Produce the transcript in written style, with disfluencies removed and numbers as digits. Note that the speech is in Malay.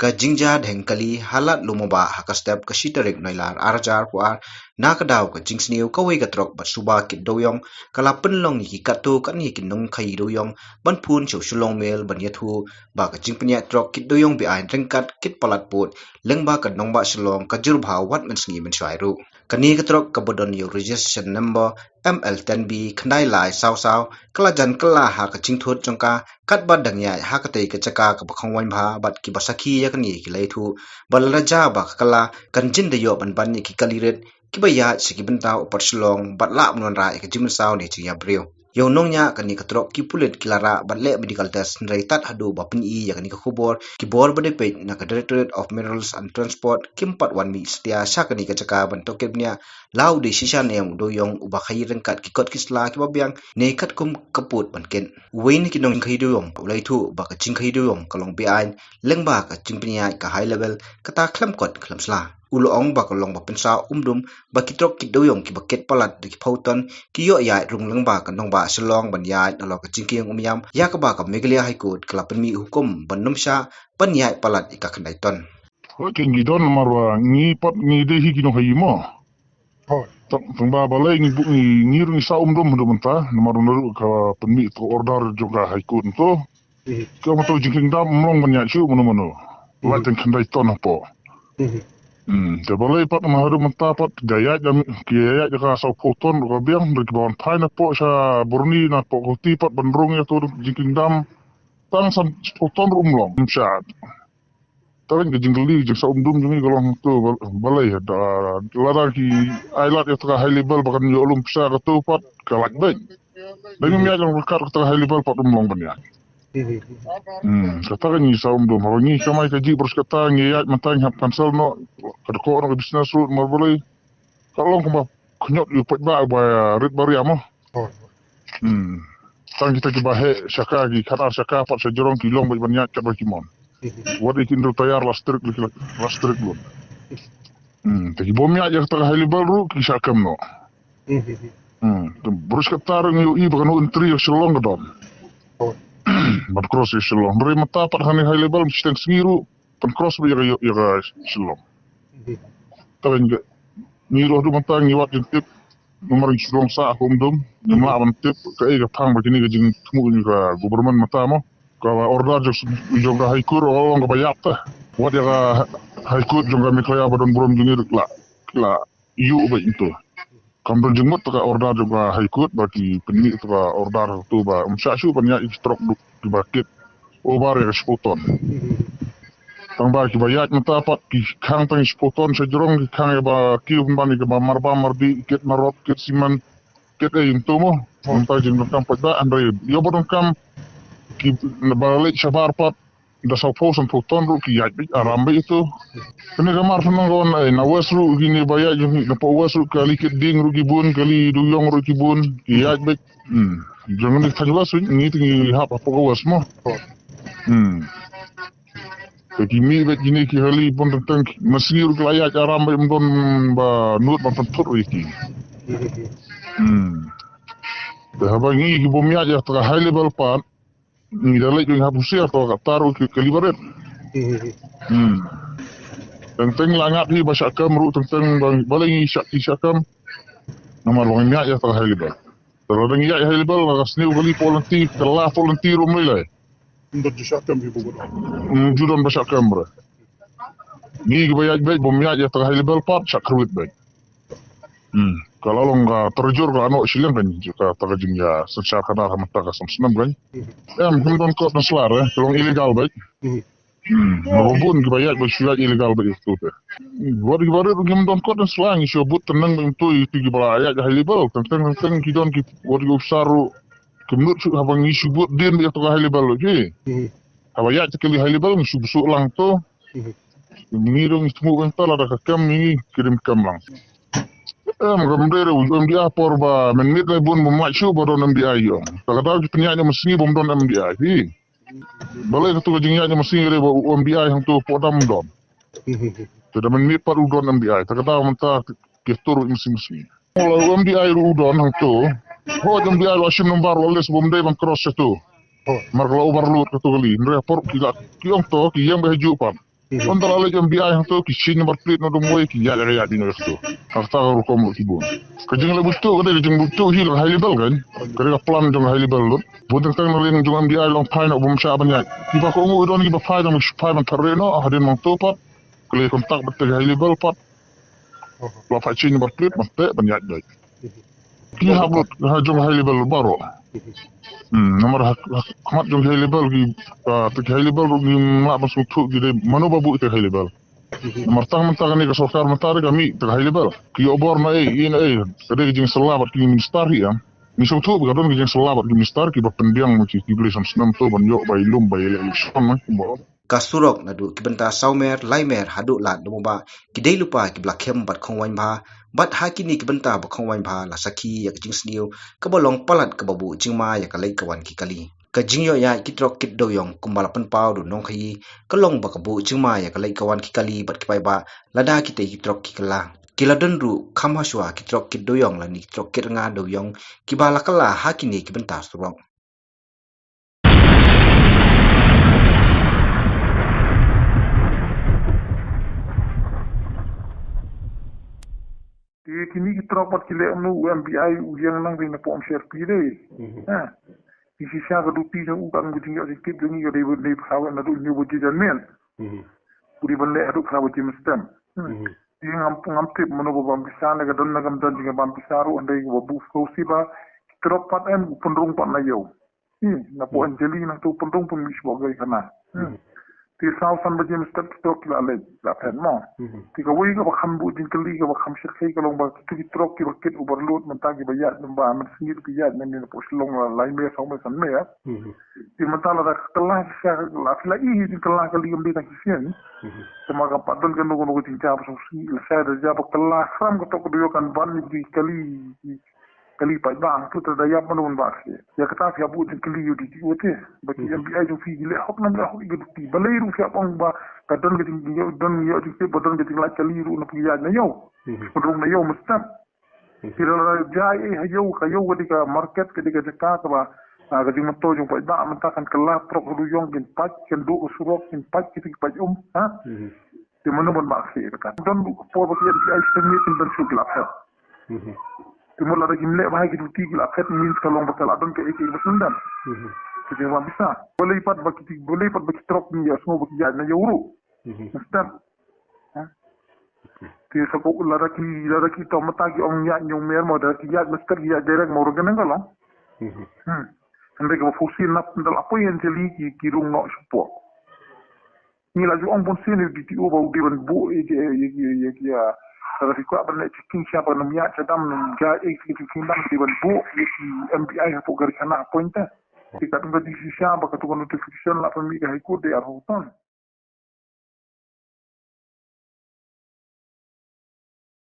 ka jingja dhengkali halat lumoba hakastep ka shitarik noilar arjar puar nakadaw ka jingsniu ka wei gatrok bat suba kit doyong kala penlong ni katu kan ni kinong khai doyong ban phun chau shulong mel ban yathu ba ka jingpnya trok kit doyong bi ain rengkat kit palat put lengba ka nongba shulong ka jurba wat men sngi men shairu kani gatrok ka bodon yo registration number ML10B khnai lai saw kala jan kala ha ka chingthut chongka kat ba dangya ha ka tei ka chaka ka bakhongwain bha bat ki basakhi ya kani ki leithu balraja ba kala kanjin de yo ban ban ni ki kaliret ki ba ya sigi benta upar shlong bat la mnon ra ka jimin saw ni chi ya breu yo nongnya kani ka trok ki pulet kilara bat le medical test nrai tat hadu ba pin I ya kani ka khubor ki bor bade pe na ka directorate of minerals and transport kimpat wan mi stia sha kani ka chaka ban to kebnya lau de shisha nem do yong uba khai rengkat ki kot kisla ki babyang ne khat kum kaput banken wein ki nong khai do yong ulai thu ba ka ching khai do yong kalong bi ain lengba ka chingpnya ka high level kata khlam kot khlam sla ulong ba kalong ba pensa umdum ba ki trok ki do yong ki bucket palat ki phauton ki yo ya rung lengba ka nong ba selong ban ya na lo ka chingking umyam ya ka ba ka meglia high court kala penmi hukum ban numsha ban ya palat ka khandai ton ho king gidon marwa ngi pot ngi de hi ki no hayimo tong ba balai ngi ru sa umdum do menta nomor nuru ka penmi to order juga high court to ko mo to jingking dam mong ban ya chu mono la ten khandai ton po te balai pat ma haru menta pat gaya jam kiya ja ka sa photon ko biang de bon thai na po sa burni na po ko ti pat bandrung ya to jingking dam tang sam photon rumlong mshat tawen ke jingli je sa umdum jumi golong tu balai da lara ki ailat ya tra high level bakan yo ulum psa ka tu pat kalak ben dengan mi ajang kar ka high level pat rumlong ban ya kata ni sa umdum ha ni kamai ka ji bros kata ngi ya matang hap cancel no ka ko no business route mar balai kalong ko ba knyot yu pat ba rit baru ya mo tang kita ki bahe syaka ki kata syaka pat sejorong kilong ban ya kat ba kimon wadi kindu tayar lastrik lu tagi bomi aja kata high level ru ki syakam no bros kata ru ngi bakan untri selong gedom bat cross selong beri mata pat hani high level mesti sengiru pen cross bi ya selong tawen ge ngiru du mata ngi wat tip nomor selong sa humdum ma ban tip ka e ga phang ba kini ga jing tumu ni ka government mata mo ka order juga high court orang ka bayap ta wat ya high court juga miklaya badon burom jingir la yu ba itu kambil jenggot ka order juga high court bagi penni ka order tu ba umsashu banyak stroke di bakit obar ya spoton tang ba ki bayat mata pat ki khang tang spoton sejrong ki khang ya ba ki ban ki ba marba marbi kit marot kit siman kit e itu mo mata jeng kam pada andre yo bodon kam ki balik sabar pat da sa posan puton ru ki yaj arambe itu kene gamar fanongon na wasru gini baya jung na po wasru kali keding ru gibun kali duyong ru gibun ki yaj be jangan ni tajwa su ni tingi hap apa ko wasmo ki mi be gini ki hali pon tang masni ru klaya arambe mdon ba nur ba pantur iki da haba ngi ki bomya ja tra high level pat ni dalai jung hapusi atau taruh ke kalibaret tentang langat ni basyakam ru tentang balai ni syakam nomor bang ya tra high level kalau dengan ya high level rasni bali volunteer kelah volunteer umlai untuk syakam ibu bodoh judon basyakam bre ni bayaj baik bomya ya tra high level part syakrut baik kalau lo nggak terjur ke anak silang kan juga terjun ya secara kena mata kasam senam kan kemudian kau naslar kalau ilegal baik merubun kebayat bersyuat ilegal baik itu buat kemudian kau naslar isu but tenang itu kebayat high level tentang kidon buat usaru kemudian habang isu but din itu high level lagi kebayat sekali high level isu busuk lang tu mirung semua bentar ada kekam ini kirim kam lang gamdere dia por ba menit le bun memacu baron MDI yo kadang penyanyi mesin bom don MDI balai tu jingnya mesin le MDI hang tu podam don tidak menit par udon MDI kadang menta gestur mesin kalau MDI udon hang tu ho MDI wasim nomor les bom dai bang cross tu mar kalau overload tu kali report kiong to ki yang behaju pan Ondar ala jam biaya yang tu kisah nomor plate na dumoi ki ya di no tu. Hakta ru kom ki bon. Kajeng la butu kada kajeng butu hi high level kan. Kada plan jong high level lut. Bodeng tang na len jong biaya long pai na bum sha ban ya. Ki ba ko ngu don ki ba pai na pai ban terreno hadin mang tu pat. Kle kontak betul high level pat. La fa chin nomor plate mate ban ya dai. Ki hablut ha jong high level baro. Nomor hamat jong high level ki high level ki ma masuk tu di mano babu itu high level. Martang mentang ni ke sokar mentari kami ke high level. Ki obor na kada jing selabat ki minister ya. Ni so tu gadon jing selabat ki minister ki pendiang ki beli sam tu ban yo bai lum bai election mo. Kasurok nadu kibenta saumer laimer hadu la dumba kidei lupa ki blakem bat khongwain ba bat hakini kibenta ba khongwain ba la sakhi yak jingsniu kabolong palat kababu jingma yak kalai kawan ki kali ka jingyo ya kitrok kit doyong kumbala pen pau du nong khai kalong ba kabu jingma yak kalai kawan ki kali bat kipai ba lada ki te kitrok ki kala kiladon ru khamha shwa kitrok kit doyong la ni kitrok kit nga doyong kibala kala hakini kibenta surok kini kita rapat kile anu MBI ujian nang ring na pom share pide isi sia ga dupi na ukang guding yo dikit dungi yo debut ne hawa na du ni wuji janmen puri balle adu khawa ji mustam di ngam tip mono bam pisana ga don nagam dan jinga bam pisaru andai go bu fausi ba kita rapat em pendrung pat na yo na po anjeli na tu pendrung pun mis bogai kana ti sao san baje mustam tok la le la pen mo ti ka wi ga ba kham bu din kali ga ba kham shirkai ka long ba tu trok ki roket overload menta ki bayat ba am singit ki yat men ni po long la lai me sao me san me ya ti menta la kala sa la fila I din kala ka li gam ta kisien sama ka padon ka no no tin ta so si la sa da ja ba kala sam ka to ko yo kan ban ni kali pa bang tu da ya manun ba ya kata fi abu din kali yudi ti wote ba ki MBI jo fi le hok nam la hok ti balai ru fi apong ba ka don ge tin yo don yo ti ba don ge tin la kali ru na pi ya na yo ko rum na yo mustam tira jai ha yo ka yo wadi ka market ke diga ka ba ga di mato jo pa da menta kan kala pro ru yong gen pa ken do surok ken pa ki ti pa ha ti mano ban ba khir ka don po ba ki ai stemmi tin dan su la Timur lada gimle bahagi duti gila akhet min kalong bakal adon ke iki basundan. Jadi apa bisa? Boleh ipat bagi trok ni ya semua bagi jad na euro. Nastan. Ti sako lada ki to matagi ong ya nyong mer mo da ki jad nastar ya direct mo rogan ngalo. Ande ko fusi nap dal apa yang jeli ki rung no support. Ni laju ong pun sini di o ba di ban bu ya Kalau fikir apa nak cikin siapa namanya sedang menjaga cikin dan di bantu MBI apa garis anak pointer. Jika tunggu di siapa ketua notification lah pemilik ikut di arhutan.